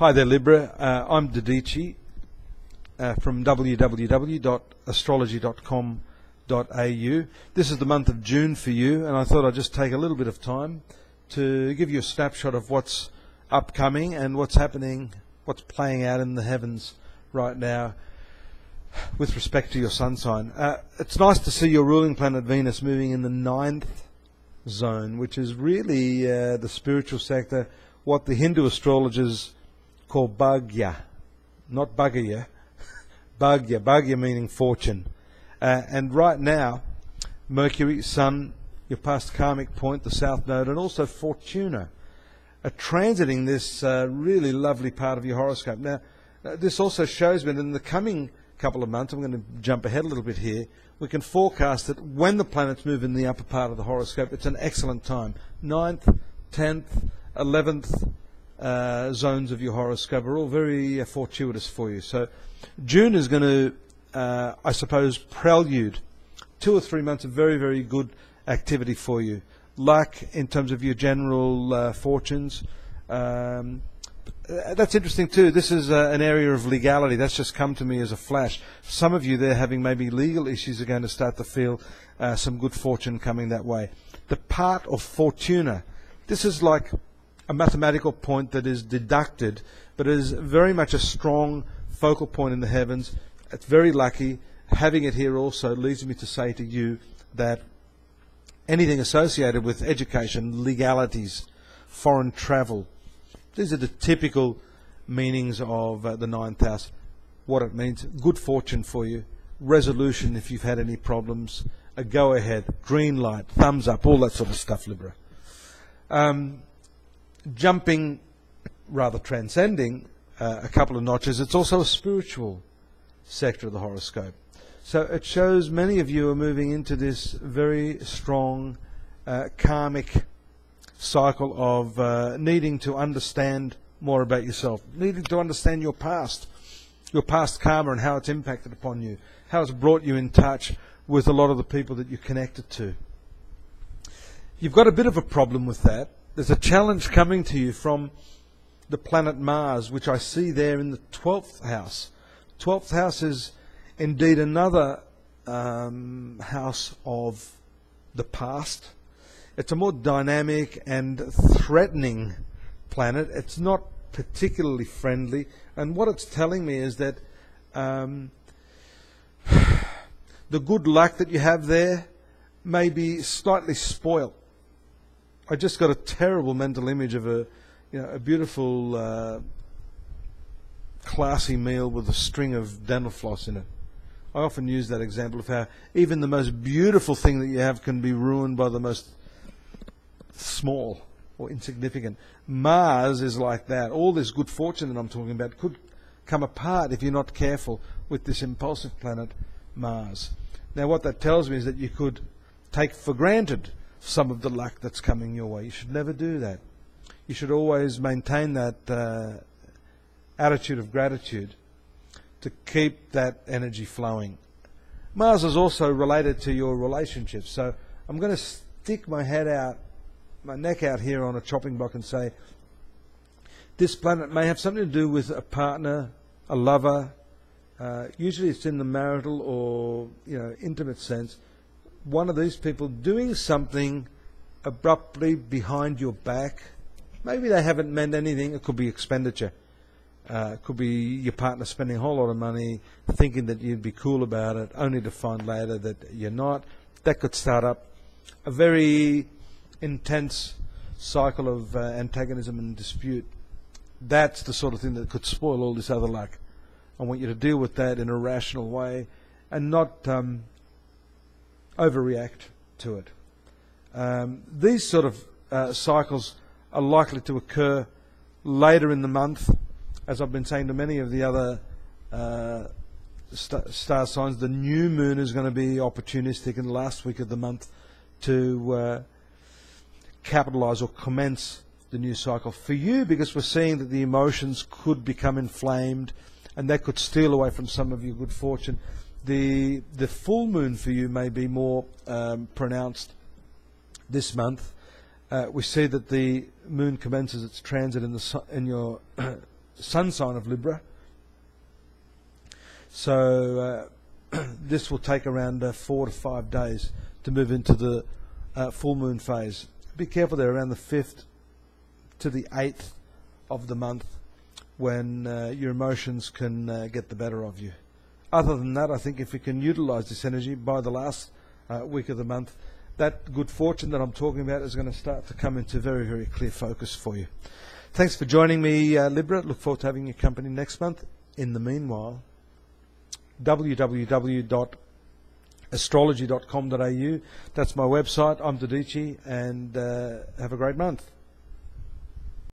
Hi there, Libra. I'm Dadhichi from www.astrology.com.au. This is the month of June for you, and I thought I'd just take a little bit of time to give you a snapshot of what's upcoming and what's happening, what's playing out in the heavens right now with respect to your sun sign. It's nice to see your ruling planet Venus moving in the 9th zone, which is really the spiritual sector, what the Hindu astrologers call Bhagya, not Bhagya, Bhagya meaning fortune. And right now, Mercury, Sun, your past karmic point, the South Node, and also Fortuna are transiting this really lovely part of your horoscope. Now, this also shows me that in the coming couple of months, I'm going to jump ahead a little bit here, we can forecast that when the planets move in the upper part of the horoscope, it's an excellent time. 9th, 10th, 11th zones of your horoscope are all very fortuitous for you. So June is going to, I suppose, prelude 2 or 3 months of very, very good activity for you. Luck in terms of your general fortunes. That's interesting too. This is an area of legality. That's just come to me as a flash. Some of you there having maybe legal issues are going to start to feel some good fortune coming that way. The part of Fortuna, this is like a mathematical point that is deducted, but is very much a strong focal point in the heavens. It's very lucky. Having it here also leads me to say to you that anything associated with education, legalities, foreign travel, these are the typical meanings of the 9th house. What it means: good fortune for you, resolution if you've had any problems, a go ahead, green light, thumbs up, all that sort of stuff, Libra. Jumping, rather transcending a couple of notches, it's also a spiritual sector of the horoscope. So it shows many of you are moving into this very strong karmic cycle of needing to understand more about yourself, needing to understand your past karma and how it's impacted upon you, how it's brought you in touch with a lot of the people that you're connected to. You've got a bit of a problem with that. There's a challenge coming to you from the planet Mars, which I see there in the 12th house. 12th house is indeed another house of the past. It's a more dynamic and threatening planet. It's not particularly friendly. And what it's telling me is that the good luck that you have there may be slightly spoiled. I just got a terrible mental image of a beautiful, classy meal with a string of dental floss in it. I often use that example of how even the most beautiful thing that you have can be ruined by the most small or insignificant. Mars is like that. All this good fortune that I'm talking about could come apart if you're not careful with this impulsive planet, Mars. Now, what that tells me is that you could take for granted some of the luck that's coming your way. You should never do that. You should always maintain that attitude of gratitude to keep that energy flowing. Mars is also related to your relationships. So I'm going to stick my neck out here on a chopping block and say this planet may have something to do with a partner, a lover. Usually it's in the marital or intimate sense. One of these people doing something abruptly behind your back. Maybe they haven't meant anything. It could be expenditure. It could be your partner spending a whole lot of money thinking that you'd be cool about it, only to find later that you're not. That could start up a very intense cycle of antagonism and dispute. That's the sort of thing that could spoil all this other luck. I want you to deal with that in a rational way and not overreact to it. These sort of cycles are likely to occur later in the month. As I've been saying to many of the other star signs, the new moon is going to be opportunistic in the last week of the month to capitalize or commence the new cycle for you, because we're seeing that the emotions could become inflamed and that could steal away from some of your good fortune. The full moon for you may be more pronounced this month. We see that the moon commences its transit in your sun sign of Libra. So this will take around 4 to 5 days to move into the full moon phase. Be careful there around the 5th to the 8th of the month, when your emotions can get the better of you. Other than that, I think if you can utilize this energy by the last week of the month, that good fortune that I'm talking about is going to start to come into very, very clear focus for you. Thanks for joining me, Libra. Look forward to having your company next month. In the meanwhile, www.astrology.com.au. That's my website. I'm Dadhichi, and have a great month.